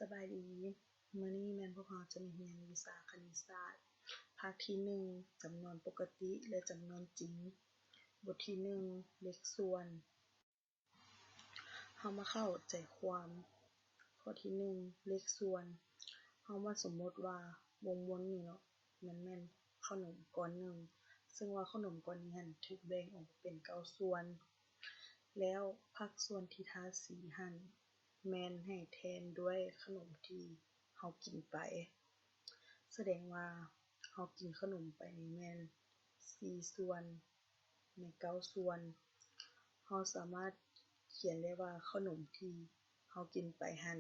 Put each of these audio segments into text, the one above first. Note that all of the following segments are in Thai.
สบายดีมื้อนี้แม่นพวกเราจะมาเรียนวิชาคณิตศาสตร์ภาคที่1จำนวนปกติและจำนวนจริงบทที่1เลขส่วนเฮามาเข้าใจความข้อที่1เลขส่วนเฮามาสมมติว่าวงวนนี่เนาะมันแม่นขนมก้อนหนึ่งซึ่งว่าขนมก้อนนี้หั่นถูกแบ่งออกเป็น9ส่วนแล้วภาคส่วนที่ทาสีหั่นแม่นให้แทนด้วยขนมที่เฮากินไปแสดงว่าเฮากินขนมไปนี่แม่น4ส่วนใน9ส่วนเฮาสามารถเขียนได้ว่าขนมที่เฮากินไปหั่น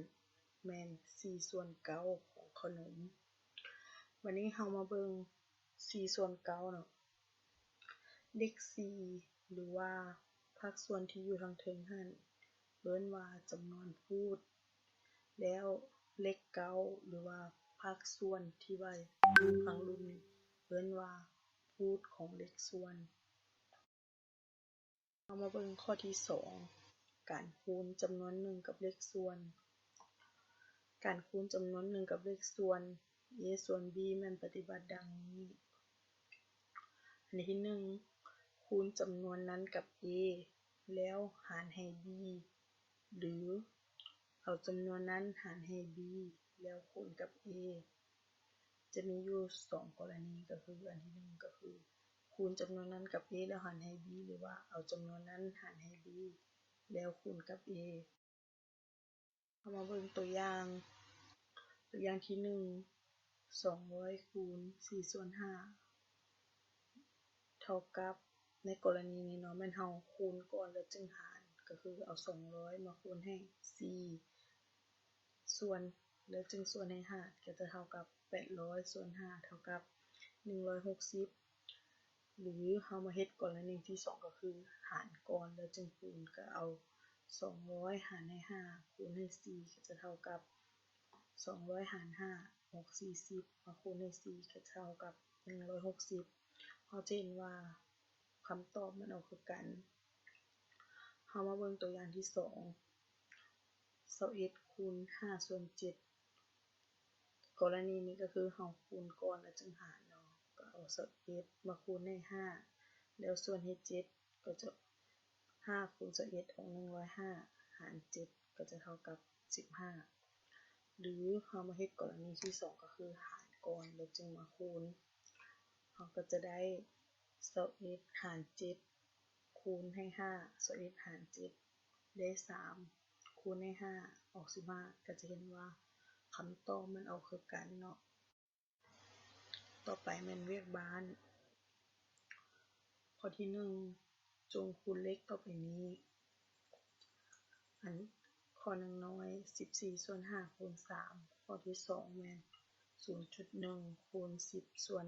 แม่น4ส่วน9ของขนมวันนี้เฮามาเบิ่ง4ส่วน9เนาะเลข4หรือว่าภาคส่วนที่อยู่ทางเทิงหั่นเอิ้นว่าจำนวนพูดแล้วเลข9หรือว่าภาคส่วนที่ว่าอยู่ข้างลุ่มนี่เอิ้นว่าพูดของเลขส่วนเรามาเบิ่งข้อที่2การคูณจำนวน1กับเลขส่วนการคูณจำนวน1กับเลขส่วน a ส่วน b แม่นปฏิบัติดังนี้อันที่1คูณจำนวนนั้นกับ a แล้วหารให้ b หรือเอาจำนวนนั้นหารให้ b แล้วคูณกับ a จะมีอยู่2กรณีก็คืออันที่1ก็คือคูณจำนวนนั้นกับ a แล้วหารให้ b หรือว่าเอาจำนวนนั้นหารให้ b แล้วคูณกับ a เอามาเบิ่งตัวอย่างที่200คูณ4ส่วน5เท่ากับในกรณีนี้เนาะแม่นเฮาคูณก่อนแล้วจึงหารก็คือเอา200มาคูณให้4ส่วนแล้วจึงส่วนให้5ก็จะเท่ากับ800ส่วน5เท่ากับ160หรือเฮามาเฮ็ดกรณีที่2ก็คือหารก่อนแล้วจึงคูณก็เอา200หารให้5คูณให้4ก็จะเท่ากับ200หาร5ออก40มาคูณให้4ก็จะเท่ากับ160เฮาจะเห็นว่าคำตอบมันออกคือกันเฮามาเบิ่งตัวอย่างที่2 21คูณ5ส่วน7กรณีนี้ก็คือเฮาคูณก่อนแล้วจึงหารเนาะก็เอา21มาคูณให้5แล้วส่วนให้7ก็จะ5คูณ21ออก105หาร7ก็จะเท่ากับ15หรือเฮามาเฮ็ดกรณีที่2ก็คือหารก่อนแล้วจึงมาคูณเฮาก็จะได้21หาร7คูณให้5 21หาร7ได้3คูณให้5ออก15ก็จะเห็นว่าคำตอบมันออกคือกันเนาะต่อไปแม่นเวียกบ้านข้อที่1จงคูณเลขต่อไปนี้อันข้อน้อย14ส่วน5คูณ3ข้อที่2แม่น 0.1 คูณ10ส่วน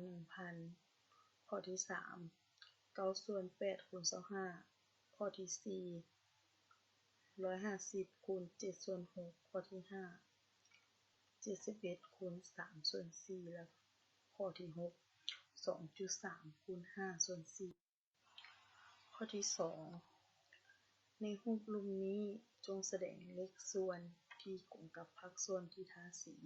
1,000 ข้อที่3 9ส่วน8คูณ25ข้อที่4 150คูณ7ส่วน6ข้อที่5 71คูณ3ส่วน4และข้อที่6 2.3 คูณ5ส่วน4ข้อที่2ในรูปลุ่มนี้จงแสดงเลขส่วนที่กงกับภาคส่วนที่ทาสี